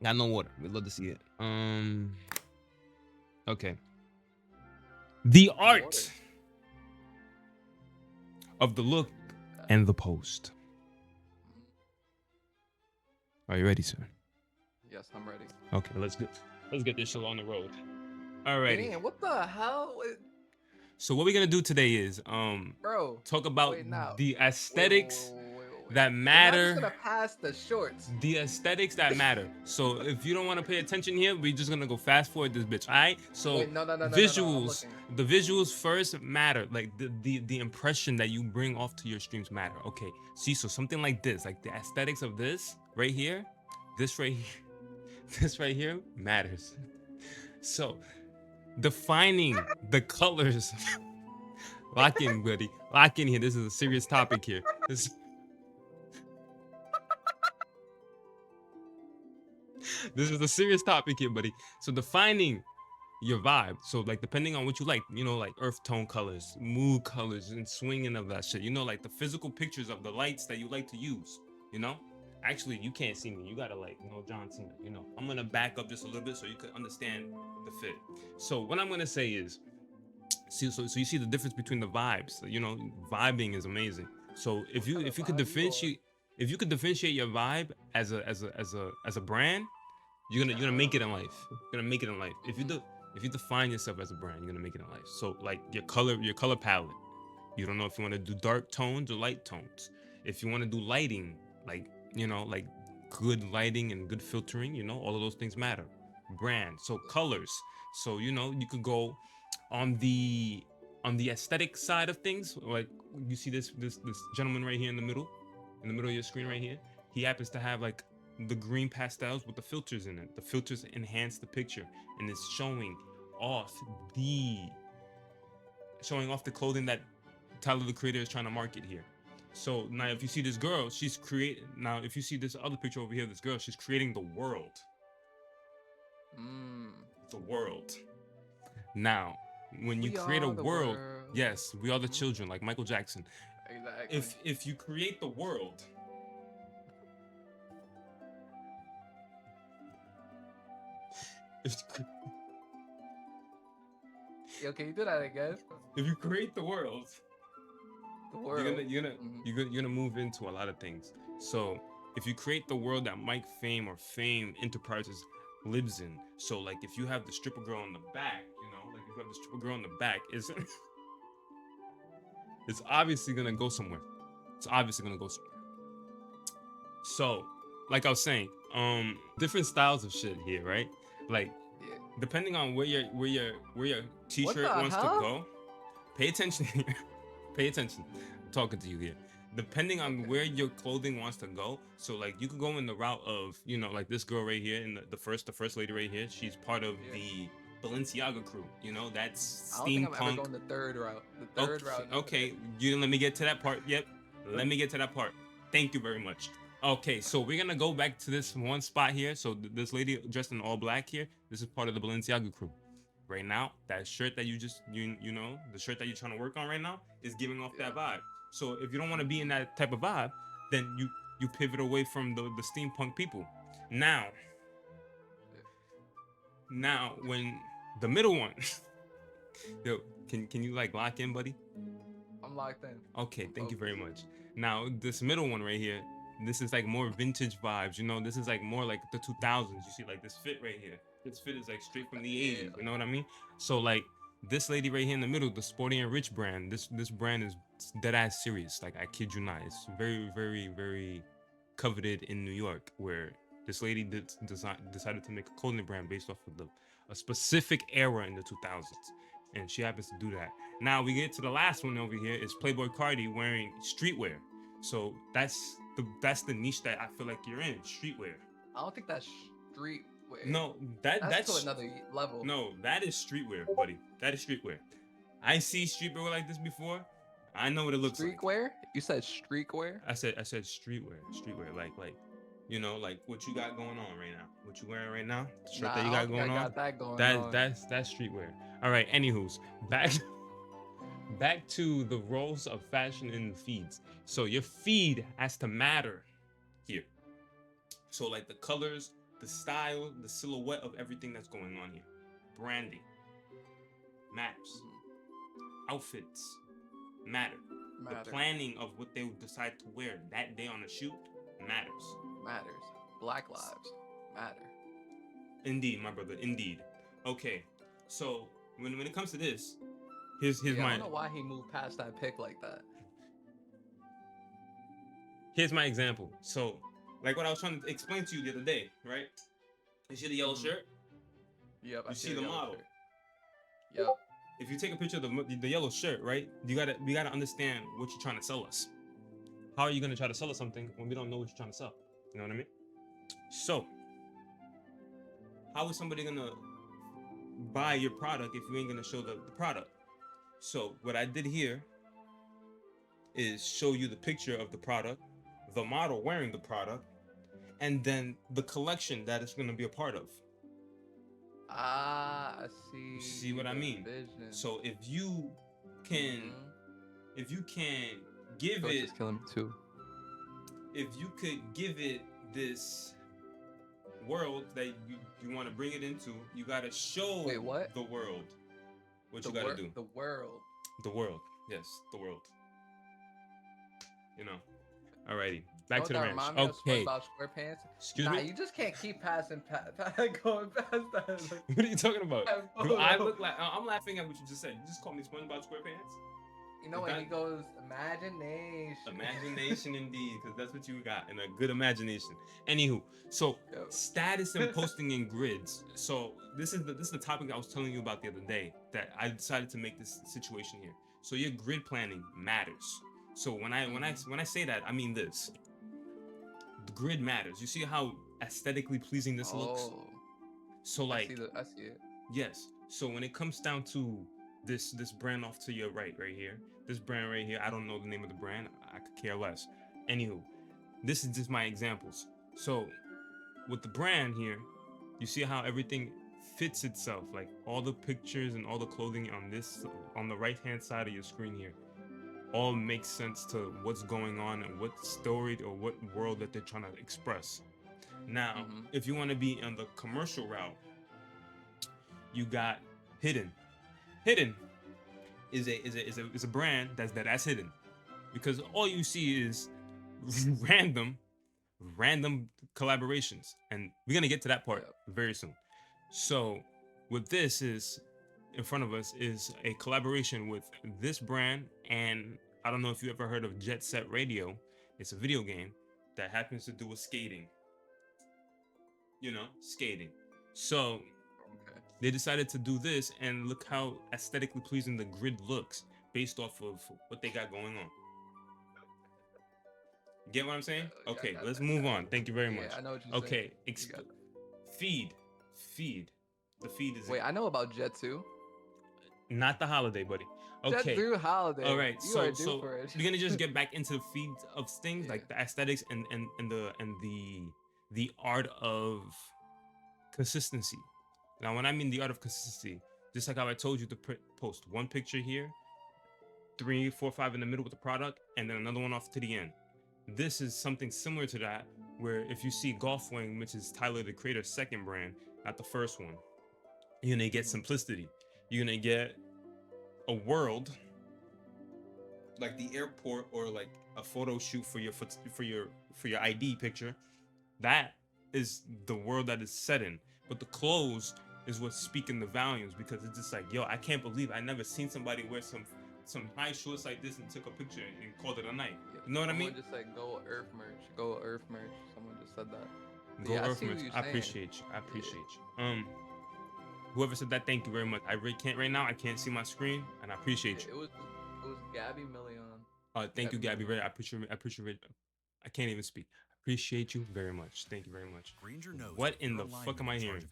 Got no water. We'd love to see it. Okay. The Water. art of the look and the post. Are you ready, sir? Yes, I'm ready. Okay, let's get this show on the road. Alrighty. Damn, what the hell? So what we're gonna do today is Bro, talk about wait now. the Wait, wait, wait, aesthetics wait, wait, wait, wait. that We're not just matter. gonna pass the shorts. The aesthetics that matter. So if you don't want to pay attention here, we're just gonna go fast forward this bitch. Alright? So Wait, no, no, no, no, no, no. I'm visuals, looking. the visuals first matter. Like the impression that you bring off to your streams matter. Okay. See, so something like this, like the aesthetics of this right here, this right here, this right here matters. So defining the colors. Lock in, buddy. Lock in here. This is a serious topic here. This is a serious topic here, buddy. So defining your vibe. So like depending on what you like, like earth tone colors, mood colors, and swinging of that shit. Like the physical pictures of the lights that you like to use. You know. Actually, you can't see me. You gotta like, John Cena. I'm gonna back up just a little bit so you can understand the fit. So what I'm gonna say is, so you see the difference between the vibes. Vibing is amazing. So if What you kind if of you could vibe you on? differentiate if you could differentiate your vibe as a brand, you're gonna make it in life. You're gonna make it in life. If you define yourself as a brand, you're gonna make it in life. So like your color palette. You don't know if you want to do dark tones or light tones. If you want to do lighting, like good lighting and good filtering, all of those things matter. Brand, so colors. So you could go on the aesthetic side of things. Like you see this gentleman right here in the middle of your screen right here. He happens to have like the green pastels with the filters in it. The filters enhance the picture, and it's off the showing off the clothing that Tyler the Creator is trying to market here. So now, if you see this girl, she's creating. Now, if you see this other picture over here, this girl, she's creating the world. Mm. The world. Now, when you We create a are the world, world. yes, we are the Mhm. children, like Michael Jackson. Exactly. If you create the world, if Yo, can you do that again? if you create the world, The you're world. gonna you're gonna Mhm. you're gonna move into a lot of things. So if you create the world that Mike Fame or Fame Enterprises lives in, so like if you have the stripper girl in the back, like if you have the stripper girl in the back, it's obviously gonna go somewhere. It's obviously gonna go somewhere. So, like I was saying, different styles of shit here, right? Like Yeah. depending on where your What t-shirt the wants to hell? go, pay attention here. Pay attention. I'm talking to you here. Depending on Okay. where your clothing wants to go, so like you could go in the route of, like this girl right here, and the first lady right here, she's part of Yeah. the Balenciaga crew. That's I don't think I'm ever steampunk. going the third route. The third Okay, route, no okay. thanks. You let me get to that part. Yep. Let me get to that part. Thank you very much. Okay, so we're gonna go back to this one spot here. So this lady dressed in all black here, this is part of the Balenciaga crew. Right now, that shirt that you just the shirt that you're trying to work on right now is giving off Yeah. that vibe. So if you don't want to be in that type of vibe, then you pivot away from the steampunk people. Now, Yeah. when the middle one, yo, can you like lock in, buddy? I'm locked in. Okay, I'm thank you very focused. much. Now, this middle one right here, this is like more vintage vibes. This is like more like the 2000s. You see, like this fit right here. This fit is like straight from the Yeah. 80s. You know what I mean? So like this lady right here in the middle, the Sporty and Rich brand. This brand is dead ass serious. Like I kid you not, it's very very very coveted in New York, where this lady decided to make a clothing brand based off of a specific era in the 2000s, and she happens to do that. Now we get to the last one over here. Is Playboy Cardi wearing streetwear? So that's the niche that I feel like you're in, streetwear. I don't think that's street wear. No, that That's to that's another level. no, that is streetwear, buddy. That is streetwear. I see streetwear like this before. I know what it looks like. Streetwear? You said streetwear? I said streetwear, like like what you got going on right now. What you wearing right now? The shirt Nah, that I you don't got think I going on. got that going That on. that's streetwear. All right. Anywho's back to the roles of fashion in the feeds. So your feed has to matter here. So like the colors the style, the silhouette of everything that's going on here. Branding matters. Outfits matter. The planning of what they would decide to wear that day on a shoot matters. Matters. Black lives matter. Indeed, my brother. Indeed. Okay, so when it comes to this, here's I my don't know why he moved past that pick like that. here's my example. So, like what I was trying to explain to you the other day, right? You see the yellow shirt? Yep. You see the model. Shirt. Yep. If you take a picture of the yellow shirt, right? We gotta understand what you're trying to sell us. How are you gonna try to sell us something when we don't know what you're trying to sell? You know what I mean? So, how is somebody gonna buy your product if you ain't gonna show the product? So what I did here is show you the picture of the product, the model wearing the product, and then the collection that it's gonna be a part of. Ah, I see. You see what I mean? Vision. So if you can give Coach it, is killing me too. if you could give it this world that you want to bring it into, you gotta show Wait, what? the world what you gotta do. The world. The world, yes, the world. You know. Alrighty, back to the ranch. Okay. About SquarePants. Excuse me. You just can't keep passing, going past that. What are you talking about? Do I look like I'm laughing at what you just said? You just called me SpongeBob SquarePants? You know when he goes imagination. Imagination indeed, because that's what you got, and a good imagination. Anywho, so status and posting in grids. So this is the topic I was telling you about the other day that I decided to make this situation here. So your grid planning matters. So when I say that, I mean this. The grid matters. You see how aesthetically pleasing this looks? So like I see it. Yes. So when it comes down to this brand off to your right here, this brand right here, I don't know the name of the brand. I could care less. Anywho, this is just my examples. So with the brand here, you see how everything fits itself, like all the pictures and all the clothing on the right hand side of your screen here all makes sense to what's going on and what story or what world that they're trying to express. Now, if you want to be on the commercial route, you got Hidden. Hidden is a brand that's hidden, because all you see is random collaborations, and we're gonna get to that part very soon. So what this is in front of us is a collaboration with this brand, and I don't know if you ever heard of Jet Set Radio. It's a video game that happens to do with skating. You know, skating. So they decided to do this, and look how aesthetically pleasing the grid looks based off of what they got going on. Get what I'm saying? Okay, let's move on. Thank you very much. I know what you're saying. Okay, feed. The feed is. Wait, I know about Jet 2. Not the holiday, buddy. Okay. Jet 2 holiday. All right. You So for it. we're gonna just get back into the feed of things, like the aesthetics and the art of consistency. Now, when I mean the art of consistency, just like how I told you to post one picture here, 3, 4, 5 in the middle with the product, and then another one off to the end. This is something similar to that, where if you see Golf Wing, which is Tyler the Creator's second brand, not the first one, you're gonna get simplicity. You're gonna get a world like the airport, or like a photo shoot for your ID picture. That is the world that is set in. But the clothes is what's speaking the volumes, because it's just like, yo, I can't believe I never seen somebody wear some high shorts like this and took a picture and called it a night. You know what I mean? Someone just said Go Earth merch. Go Earth merch. Someone just said that. Go Earth merch. I appreciate you. Whoever said that, thank you very much. I really can't right now. I can't see my screen, and I appreciate you. It was Gabby Million. Thank you, Gabby. I appreciate it. I can't even speak. Appreciate you very much. Thank you very much. What in the fuck am I hearing?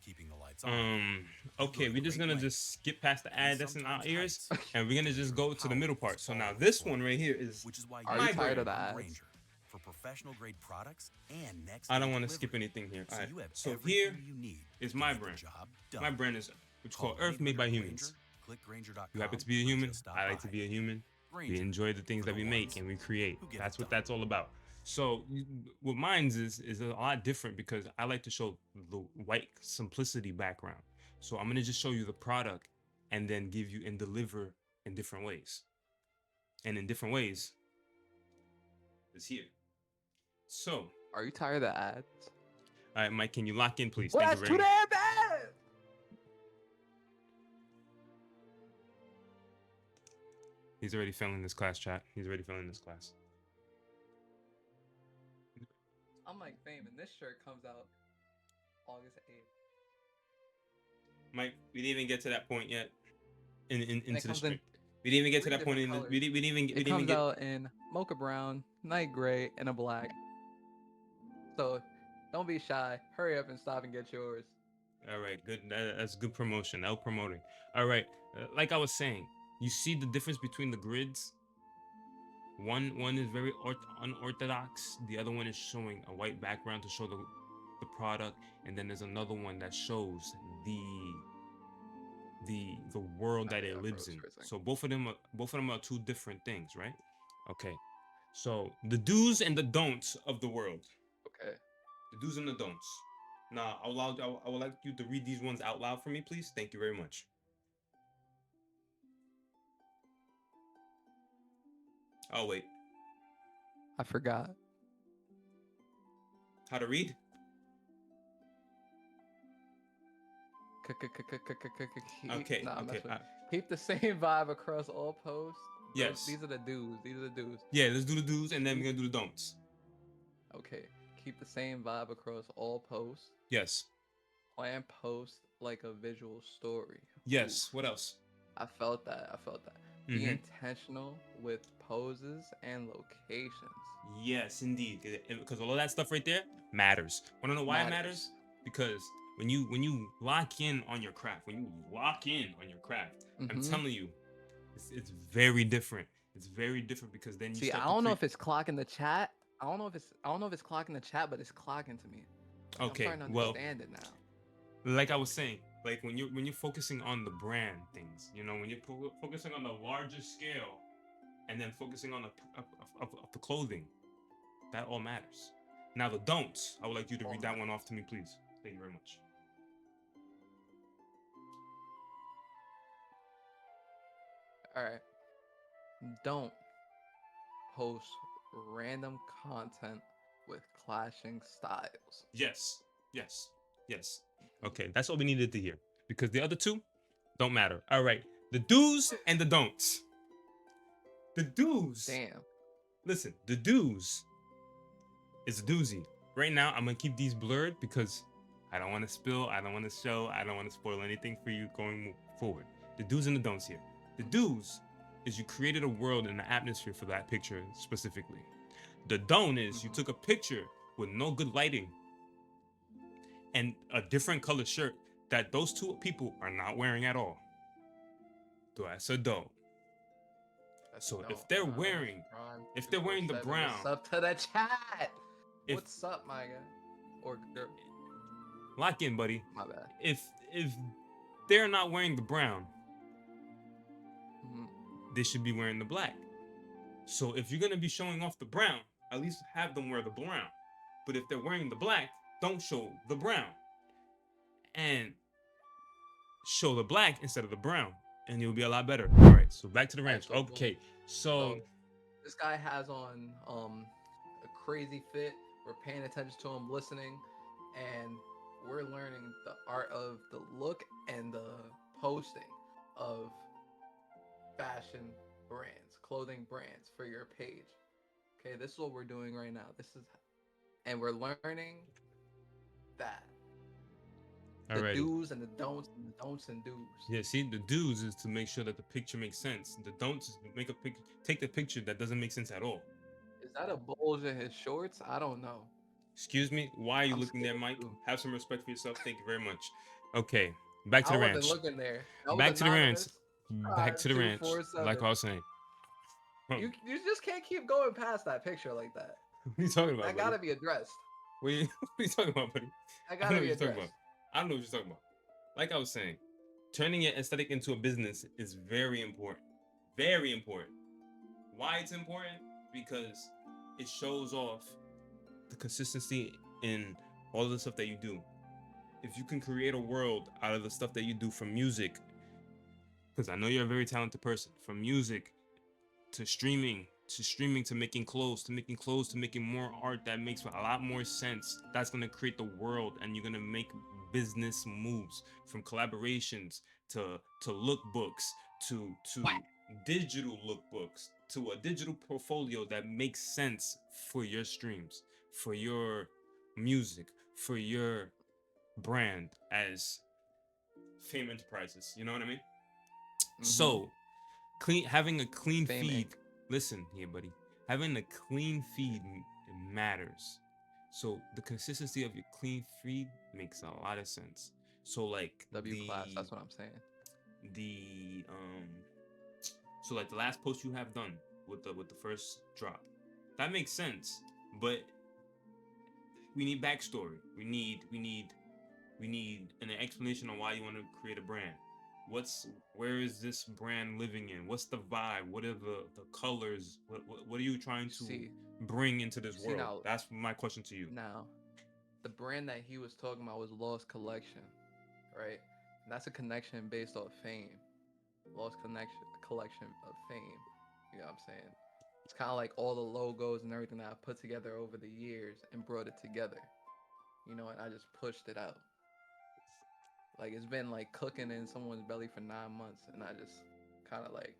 Okay, we're just gonna just skip past the ad that's in our ears, and we're gonna just go to the middle part. So now this one right here is Are you tired of that? For professional grade products and next. I don't want to skip anything here. All right. So here is my brand. My brand is what's called Earth, made by humans. You happen to be a human. I like to be a human. We enjoy the things that we make and we create. That's what that's all about. So what mine's is a lot different because I like to show the white simplicity background. So I'm gonna just show you the product and then give you and deliver in different ways. And in different ways is here. So, Are you tired of ads? all right, Mike, can you lock in, please? Well, Thank you that's very too much. damn bad. He's already failing this class, chat. He's already failing this class. I'm like fame, and this shirt comes out August 8th. Mike, we didn't even get to that point yet. And Into it the comes in stream. We didn't even get to 3 that point different in the, colors. we didn't It even comes get out in mocha brown, night gray, and a black. So don't be shy. Hurry up and stop and get yours. All right, good. That's good promotion. Out promoting. All right, like I was saying, you see the difference between the grids. One is very unorthodox. The other one is showing a white background to show the product, and then there's another one that shows the world that Yeah, it I lives froze in. for a second. So both of them are two different things, right? Okay. So the do's and the don'ts of the world. Okay. The do's and the don'ts. Now, I would like you to read these ones out loud for me, please. Thank you very much. Oh, wait. I forgot. How to read? Okay, Nah, I'm okay. messing with- Keep the same vibe across all posts. Yes. These are the do's. These are the do's. Yeah, let's do the do's and then we're going to do the don'ts. Okay. Keep the same vibe across all posts. Yes. Plan post like a visual story. Yes. Oof. What else? I felt that. Be Mhm. intentional with poses and locations. Yes, indeed. Because all of that stuff right there matters. Want to know why it matters? Because when you lock in on your craft, I'm Mhm. telling you, it's very different. It's very different because then you See, start I to don't know create. if it's clocking the chat. I don't know if it's clocking the chat, but it's clocking to me. Like, Okay, I'm starting to well, understand it now. like I was saying, like when you're focusing on the brand things, when you're focusing on the larger scale, and then focusing on the clothing, that all matters. Now the don'ts, I would like you to read that one off to me, please. Thank you very much. All right. Don't post random content with clashing styles. Yes, yes, yes. Okay, that's all we needed to hear because the other two don't matter. All right, the do's and the don'ts. The do's. Damn. Listen, the do's is a doozy. Right now, I'm gonna keep these blurred because I don't want to spill, I don't want to show, I don't want to spoil anything for you going forward. The do's and the don'ts here. The do's is you created a world and an atmosphere for that picture specifically. The don't is you took a picture with no good lighting and a different color shirt that those two people are not wearing at all. That's a don't. So if they're wearing the brown, What's up to the chat? If- What's up, my guy? Or girl? lock in, buddy. My bad. If they're not wearing the brown, Mhm. they should be wearing the black. So if you're gonna be showing off the brown, at least have them wear the brown. But if they're wearing the black, don't show the brown. And show the black instead of the brown. And you'll be a lot better. All right, so back to the ranch. Alright, so Okay, so this guy has on a crazy fit. We're paying attention to him, listening, and we're learning the art of the look and the posting of fashion brands, clothing brands for your page. Okay, this is what we're doing right now. And we're learning that. The alrighty. do's and the don'ts and the don'ts and do's. Yeah, see, the do's is to make sure that the picture makes sense. The don'ts is to make a picture, take the picture that doesn't make sense at all. Is that a bulge in his shorts? I don't know. Excuse me, why are you I'm looking there, scared Mike? too. Have some respect for yourself. Thank you very much. Okay, back to I the wasn't ranch. looking there. That was Back to the ranch. anonymous. Back to the ranch. 5247. Like I was saying. You just can't keep going past that picture like that. What are you talking about? That buddy? gotta be addressed. What are you talking about, buddy? That I don't gotta know be what you're talking about. addressed. I don't know what you're talking about. Like I was saying, turning your aesthetic into a business is very important. Very important. Why it's important? Because it shows off consistency in all of the stuff that you do. If you can create a world out of the stuff that you do, from music, because I know you're a very talented person, from music to streaming to making clothes, to making more art that makes a lot more sense. That's going to create the world, and you're going to make business moves, from collaborations to lookbooks, to What? digital lookbooks, to a digital portfolio that makes sense for your streams, for your music, for your brand as Fame Enterprises. You know what I mean? So having a clean Fame feed. Inc. Listen here, buddy. Having a clean feed matters. So the consistency of your clean feed makes a lot of sense. So like W class. That's what I'm saying. the so like the last post you have done with the first drop, that makes sense. But we need backstory. We need an explanation on why you want to create a brand. Where is this brand living in? What's the vibe? What are the colors? What are you trying to bring into this world? Now, that's my question to you. Now, the brand that he was talking about was Lost Collection, right? And that's a connection based off fame. Lost collection of fame. You know what I'm saying? It's kind of like all the logos and everything that I put together over the years and brought it together. You know, and I just pushed it out. Like, it's been like cooking in someone's belly for 9 months, and I just kind of like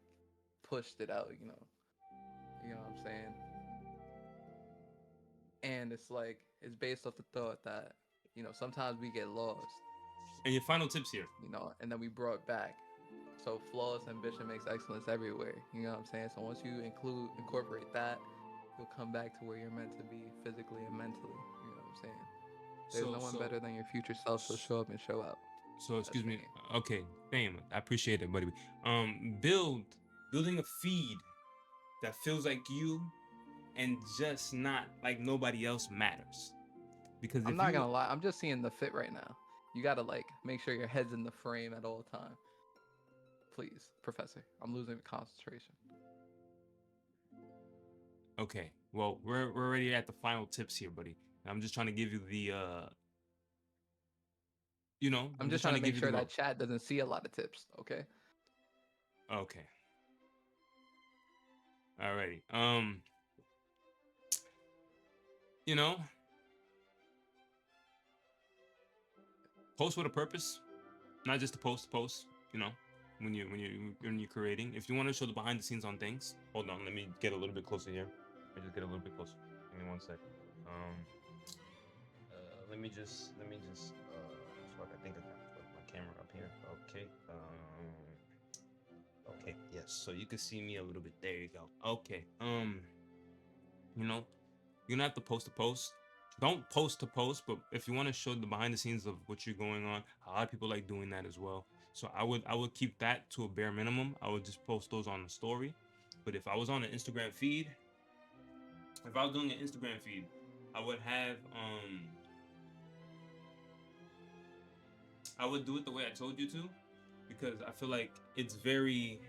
pushed it out, you know what I'm saying? And it's like, it's based off the thought that, you know, sometimes we get lost, And your final tips here. you know, and then we brought it back. So flawless ambition makes excellence everywhere. You know what I'm saying? So once you incorporate that, you'll come back to where you're meant to be physically and mentally. You know what I'm saying? There's no one better than your future self, so show up and show out. So excuse me. Okay, Fame. I appreciate it, buddy. Building a feed that feels like you, and just not like nobody else matters. Because I'm not gonna lie, I'm just seeing the fit right now. You gotta like make sure your head's in the frame at all time. Please, Professor. I'm losing concentration. Okay. Well, we're already at the final tips here, buddy. I'm just trying to give you the I'm just trying to make sure that chat doesn't see a lot of tips, okay? Okay. Alrighty. You know, post with a purpose, not just to post. You know, when you're creating. If you want to show the behind the scenes on things, hold on. Let me get a little bit closer here. Let me just get a little bit closer. Give me 1 sec. Let me just so I think I can put my camera up here. Okay. Okay. Yes. So you can see me a little bit. There you go. Okay. You know, you're gonna have to post to post. Don't post to post, but if you want to show the behind the scenes of what you're going on, a lot of people like doing that as well. So I would keep that to a bare minimum. I would just post those on the story. But if I was on an Instagram feed, if I was doing an Instagram feed, I would have I would do it the way I told you to, because I feel like it's very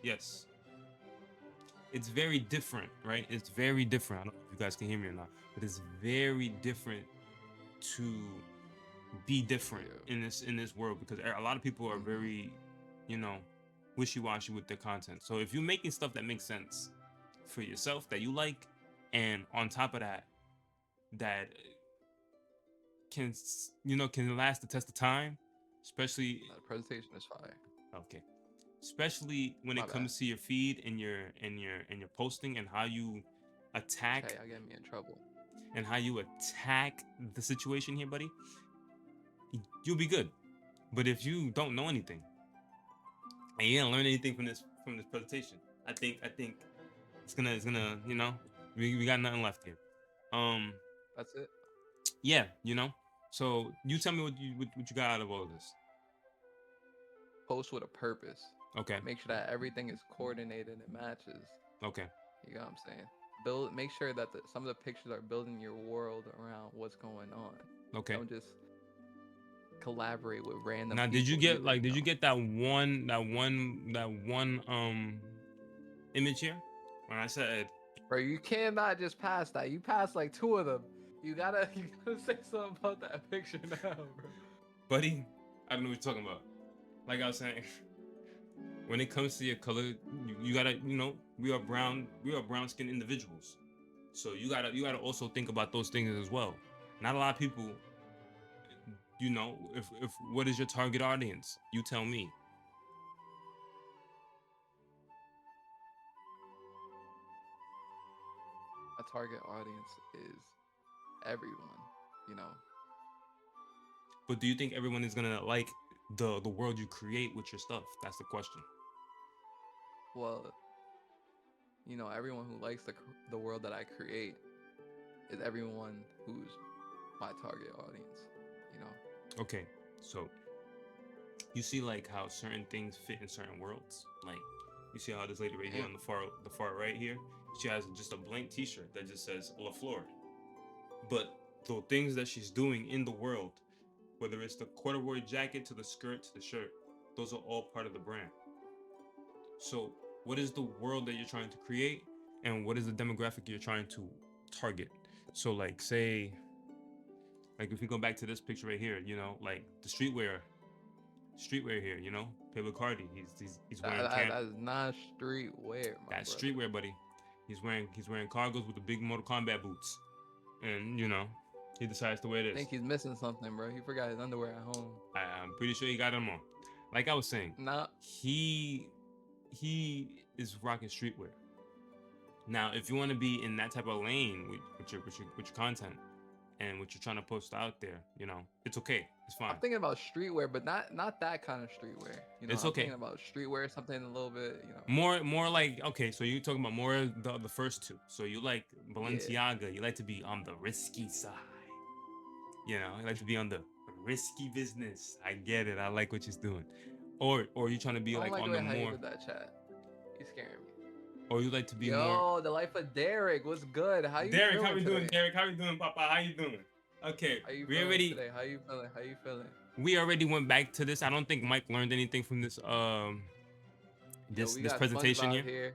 it's very different, right? It's very different. I don't know if you guys can hear me or not, but it's very different to be different in this world, because a lot of people are very, you know, wishy-washy with their content. So if you're making stuff that makes sense for yourself, that you like, and on top of that, that can last the test of time, especially The presentation is fire. okay, especially when it comes to your feed and your posting, and how you attack. Okay, I'll get me in trouble. And how you attack the situation here, buddy, you'll be good. But if you don't know anything and you didn't learn anything from this presentation, I think it's gonna you know, we got nothing left here. That's it. Yeah, you know. So you tell me what you got out of all of this. Post with a purpose. Okay. Make sure that everything is coordinated and matches. Okay. You know what I'm saying? Make sure that some of the pictures are building your world around what's going on. Okay. Don't just collaborate with random. Now, did you get that one image here when I said Bro, you cannot just pass that. You passed like 2 of them. You gotta say something about that picture now, bro. Buddy, I don't know what you're talking about. Like I was saying, when it comes to your color, you gotta, we are brown skinned individuals. So you gotta also think about those things as well. Not a lot of people, if what is your target audience? You tell me. A target audience is everyone, you know. But do you think everyone is gonna like the world you create with your stuff? That's the question. Well, everyone who likes the world that I create is everyone who's my target audience, you know. Okay, so you see like how certain things fit in certain worlds. Like you see how this lady right here on the far right here, she has just a blank T-shirt that just says La Flor. But the things that she's doing in the world, whether it's the corduroy jacket to the skirt to the shirt, those are all part of the brand. So what is the world that you're trying to create, and what is the demographic you're trying to target? So like say, like if we go back to this picture right here, like the streetwear here, Pablo Cardi, he's wearing That's not streetwear, my that's brother. streetwear, buddy. He's wearing cargos with the big Mortal Kombat boots, and he decides to wear I this. think he's missing something, bro. He forgot his underwear at home. I'm pretty sure he got them on. Like I was saying, Nah. he is rocking streetwear. Now, if you want to be in that type of lane with your content and what you're trying to post out there, it's okay. It's fine. I'm thinking about streetwear, but not that kind of streetwear. It's I'm okay. thinking about streetwear, something a little bit, More like, okay, so you're talking about more of the first two. So you like Balenciaga, yeah. You like to be on the risky side. You like to be on the risky business. I get it. I like what you're doing. Or you're trying to be like on the more. You did that chat. He's scaring me. Or you like to be more. Yo, the life of Derek. What's good? How you Derek, feeling? How we today? doing? Derek, how you doing, Papa? How you doing? Okay. How you feeling today? How you feeling? We already went back to this. I don't think Mike learned anything from this this presentation here.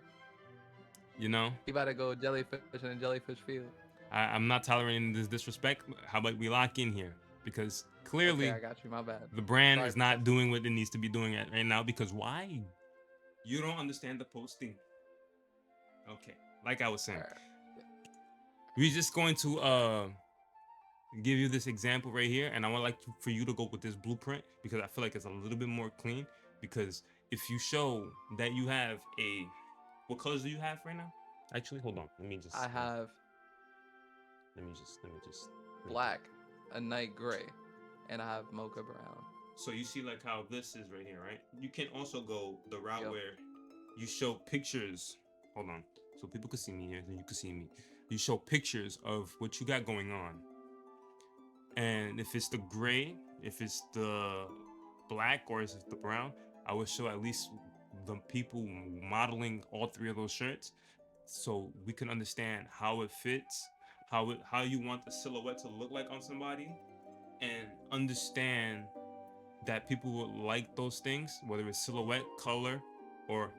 He about to go jellyfish in a jellyfish field. I'm not tolerating this disrespect. How about we lock in here? Because clearly, okay, I got you. My bad. The brand is not doing what it needs to be doing right now. Because why? You don't understand the posting. Okay, like I was saying, we're just going to give you this example right here, and I would like for you to go with this blueprint because I feel like it's a little bit more clean. Because if you show that you have what colors do you have right now? Actually, hold on. Let me just. Let me just. Black, a night gray, and I have mocha brown. So you see like how this is right here, right? You can also go the route where you show pictures. Hold on, so people can see me here, and you can see me. You show pictures of what you got going on, and if it's the gray, if it's the black, or if it's the brown, I would show at least the people modeling all three of those shirts, so we can understand how it fits, how you want the silhouette to look like on somebody, and understand that people will like those things, whether it's silhouette, color, or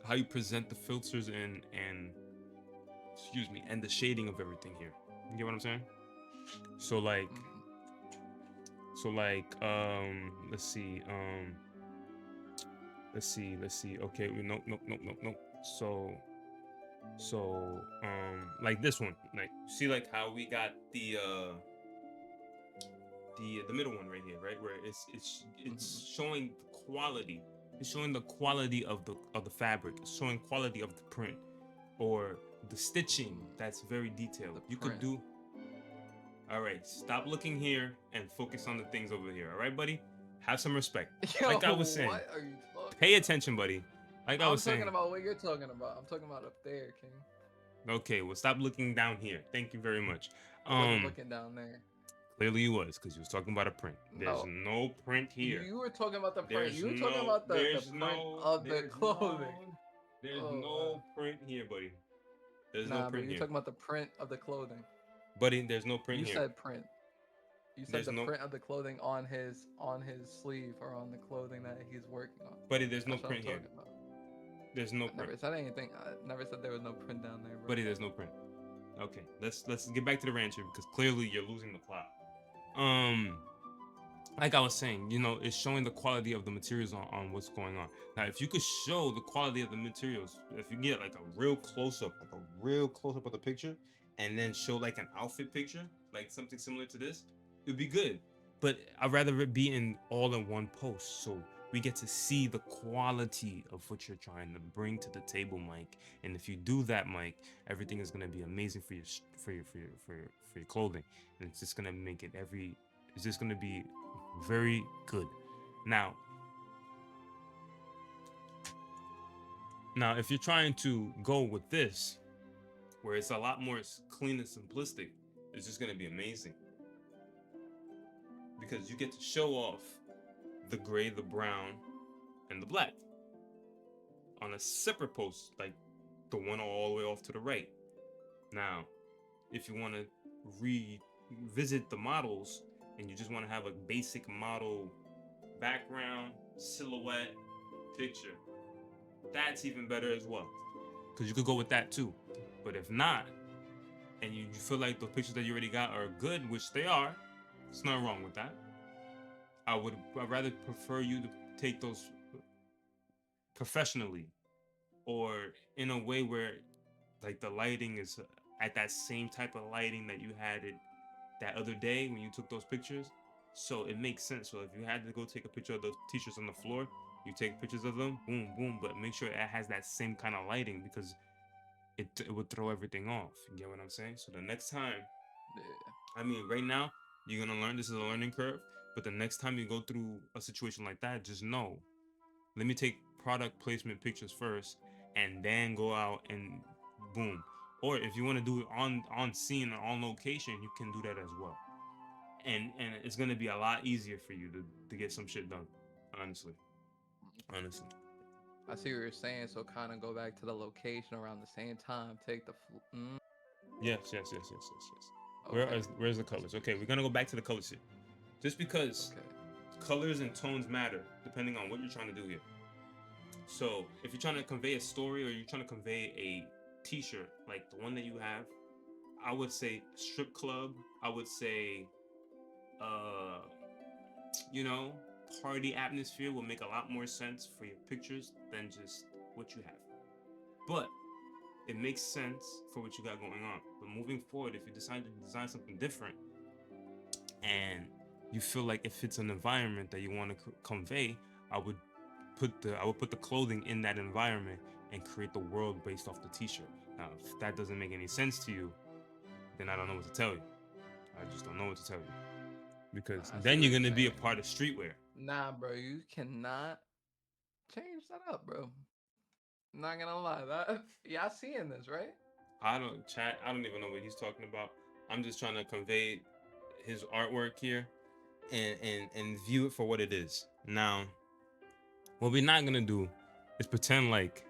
how you present the filters and the shading of everything here. You get what I'm saying? So like let's see. Okay, nope. So like this one, like see like how we got the middle one right here, right, where it's showing quality. It's showing the quality of the fabric. It's showing quality of the print, or the stitching. That's very detailed. You could do. All right, stop looking here and focus on the things over here. All right, buddy. Have some respect. Yo, like I was saying. What are you talking Pay attention, buddy. Like I was saying. I'm talking about what you're talking about. I'm talking about up there, King. Okay, well, stop looking down here. Thank you very much. I wasn't looking down there. Clearly you was, because you was talking about a print. There's no print here. You were talking about the print. You were talking about the print of the clothing. There's no print here, buddy. There's no print here. You're talking about the print of the clothing. Buddy, there's no print here. You said print. You said print of the clothing on his sleeve or on the clothing that he's working on. Buddy, there's no print here. There's no I print. never said anything. I never said there was no print down there, bro. Buddy, there's no print. Okay, let's get back to the rancher because clearly you're losing the plot. Like I was saying, you know, it's showing the quality of the materials on what's going on. Now, if you could show the quality of the materials, if you get like a real close up, of the picture, and then show like an outfit picture, like something similar to this, it'd be good. But I'd rather it be in all in one post, so we get to see the quality of what you're trying to bring to the table, Mike. And if you do that, Mike, everything is gonna be amazing for your clothing, and it's just gonna make it it's just gonna be very good. Now, if you're trying to go with this, where it's a lot more clean and simplistic, it's just gonna be amazing because you get to show off the gray, the brown, and the black on a separate post, like the one all the way off to the right. Now, if you want to revisit the models and you just want to have a basic model background, silhouette, picture, that's even better as well, because you could go with that too. But if not, and you feel like the pictures that you already got are good, which they are, there's nothing wrong with that. I'd rather prefer you to take those professionally, or in a way where like the lighting is at that same type of lighting that you had it that other day when you took those pictures. So it makes sense. So if you had to go take a picture of those teachers on the floor, you take pictures of them, boom, boom, but make sure it has that same kind of lighting, because it would throw everything off. You get what I'm saying? So the next time, Yeah. I mean, right now, you're gonna learn. This is a learning curve. But the next time you go through a situation like that, just know, let me take product placement pictures first, and then go out and boom. Or if you want to do it on scene or on location, you can do that as well. And it's gonna be a lot easier for you to get some shit done. Honestly. Honestly. I see what you're saying. So kind of go back to the location around the same time. Take the. Yes. Okay. Where's the colors? Okay, we're gonna go back to the colors here. Just because colors and tones matter depending on what you're trying to do here. So if you're trying to convey a story, or you're trying to convey a t-shirt like the one that you have, I would say strip club. I would say you know, party atmosphere will make a lot more sense for your pictures than just what you have. But it makes sense for what you got going on. But moving forward, if you decide to design something different and you feel like it fits an environment that you want to convey, I would put the clothing in that environment and create the world based off the t-shirt. Now, if that doesn't make any sense to you, then I don't know what to tell you. I just don't know what to tell you, because then you're gonna be a part of streetwear. Nah, bro, you cannot change that up, bro. I'm not gonna lie, that y'all seeing this, right? I don't even know what he's talking about. I'm just trying to convey his artwork here and view it for what it is. Now, what we're not gonna do is pretend like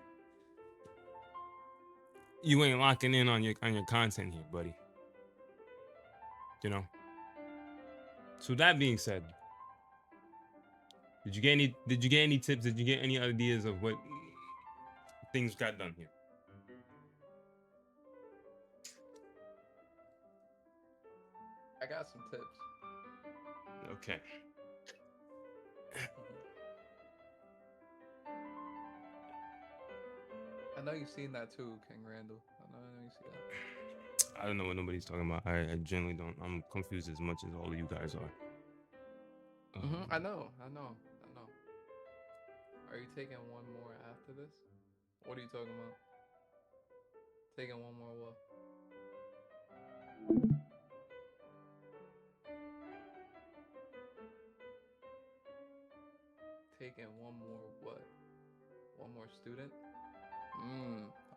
you ain't locking in on your content here, buddy. You know. So that being said, did you get any tips? Did you get any ideas of what things got done here? I got some tips. Okay. I know you've seen that too, King Randall. I know you see that. I don't know what nobody's talking about. I generally don't. I'm confused as much as all of you guys are. I know. Are you taking one more after this? What are you talking about? Taking one more what? Taking one more what? One more student?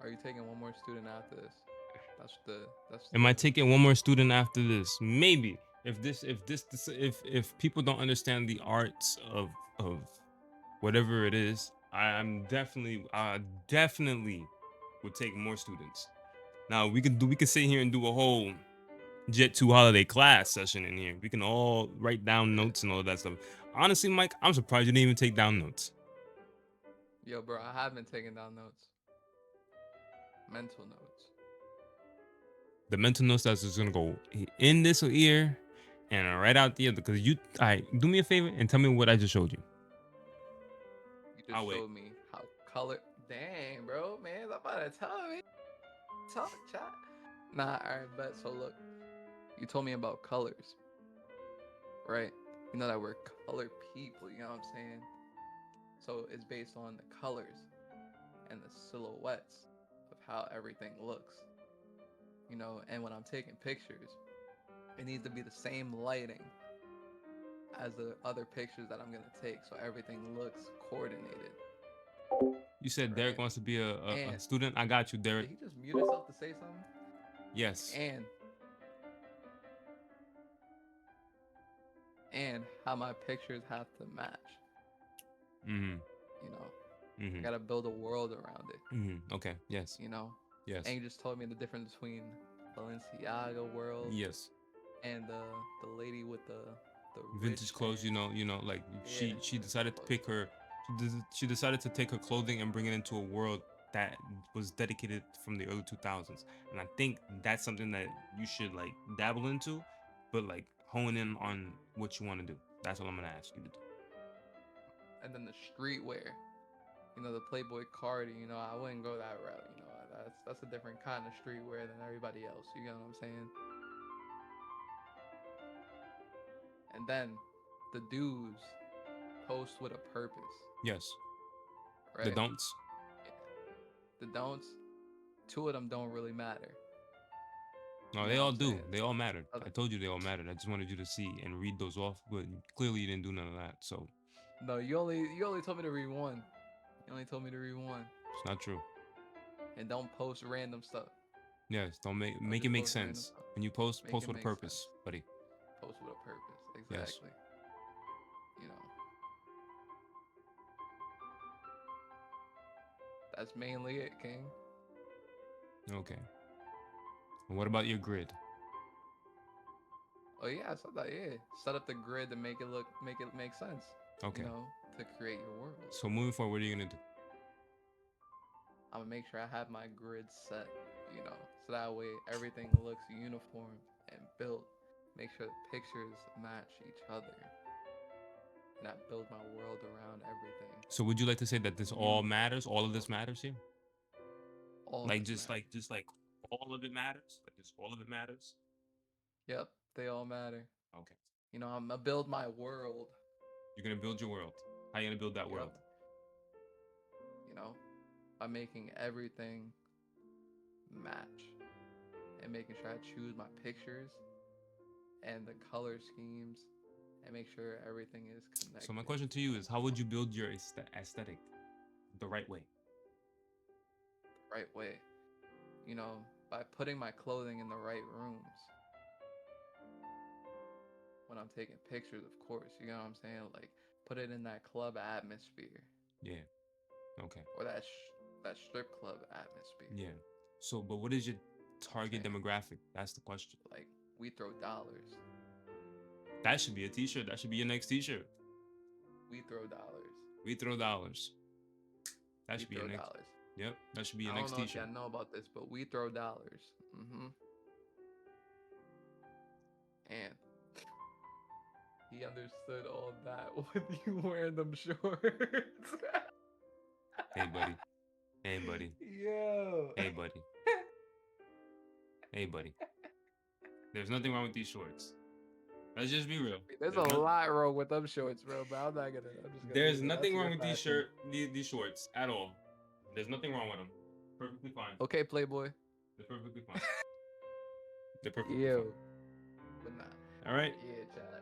Are you taking one more student after this? Am I taking one more student after this? Maybe. If people don't understand the arts of whatever it is, I definitely would take more students. Now we could sit here and do a whole Jet 2 holiday class session in here. We can all write down notes and all that stuff. Honestly, Mike, I'm surprised you didn't even take down notes. Yo, bro, I have been taking down notes. Mental notes. The mental notes that's just gonna go in this ear and right out the other. Because you, all right, do me a favor and tell me what I just showed you. You just I'll wait. showed me how color. Dang, bro, man, I'm about to tell me. Talk, chat. Nah, alright, bet. So look, you told me about colors, right? You know that we're color people. You know what I'm saying? So it's based on the colors and the silhouettes of how everything looks. You know, and when I'm taking pictures, it needs to be the same lighting as the other pictures that I'm gonna take, so everything looks coordinated. You said Derek Right. wants to be a And student. I got you, Derek. did he just mute himself to say something? Yes. And how my pictures have to match. Mm-hmm. You know, I Mm-hmm. gotta build a world around it. Mm-hmm. Okay. Yes. You know, Yes. and you just told me the difference between Balenciaga world Yes. and the lady with the Vintage rich clothes. Like Yeah, she decided to clothes, pick bro. her. She decided to take her clothing and bring it into a world that was dedicated from the early 2000s, and I think that's something that you should like dabble into, but like hone in on what you want to do. That's what I'm gonna ask you to do. And then the streetwear. You know, the Playboy Cardi. You know, I wouldn't go that route. You know, that's a different kind of streetwear than everybody else. You get what I'm saying? And then the dudes post with a purpose, Yes. right? The don'ts. The don'ts, two of them don't really matter. No, You they know what all I'm do. saying? They all mattered. Other- I told you they all mattered. I just wanted you to see and read those off, but clearly you didn't do none of that. So No, you only told me to read one. You only told me to read one. it's not true. And don't post random stuff. Yes, don't make Don't make it just make post random sense. stuff. When you post, Make post it with a make purpose, sense. buddy. Post with a purpose. Yes. Exactly. You know. That's mainly it, King. Okay. And what about your grid? Oh yeah, I said that. Yeah, set up the grid to make it make sense. Okay. You know, to create your world. So moving forward, what are you gonna do? I'm gonna make sure I have my grid set. You know, so that way everything looks uniform and built. Make sure the pictures match each other. And I build my world around everything. So would you like to say that this all matters? All of this matters here? All Like this just matters. like all of it matters? Like just all of it matters? Yep, they all matter. Okay. You know, I'm gonna build my world. You're gonna build your world. How you gonna build that world? Yep. You know, by making everything match and making sure I choose my pictures and the color schemes and make sure everything is connected. So my question to you is, how would you build your aesthetic the right way? Right way. You know, by putting my clothing in the right rooms. When I'm taking pictures, of course, you know what I'm saying? Like, put it in that club atmosphere. Yeah. Okay. Or that strip club atmosphere. Yeah. So, but what is your target Saying, demographic? That's the question. like, we throw dollars. That should be a t-shirt. That should be your next t-shirt. We throw dollars. We throw dollars. That We should be throw your next. dollars. Yep. That should be your I next don't know if t-shirt. y'all know about this, but we throw dollars. And he understood all that with you wearing them shorts. Hey, buddy. Hey, buddy. Yo. Hey, buddy. Hey, buddy. There's nothing wrong with these shorts. Let's just be real. There's a lot wrong with them shorts, bro. But I'm not gonna. I'm just gonna There's leave it. nothing That's wrong your with fashion. these shorts at all. There's nothing wrong with them. Perfectly fine. Okay, Playboy. They're perfectly fine. They're perfectly Yo. fine. But nah. All right. Yeah, Chad.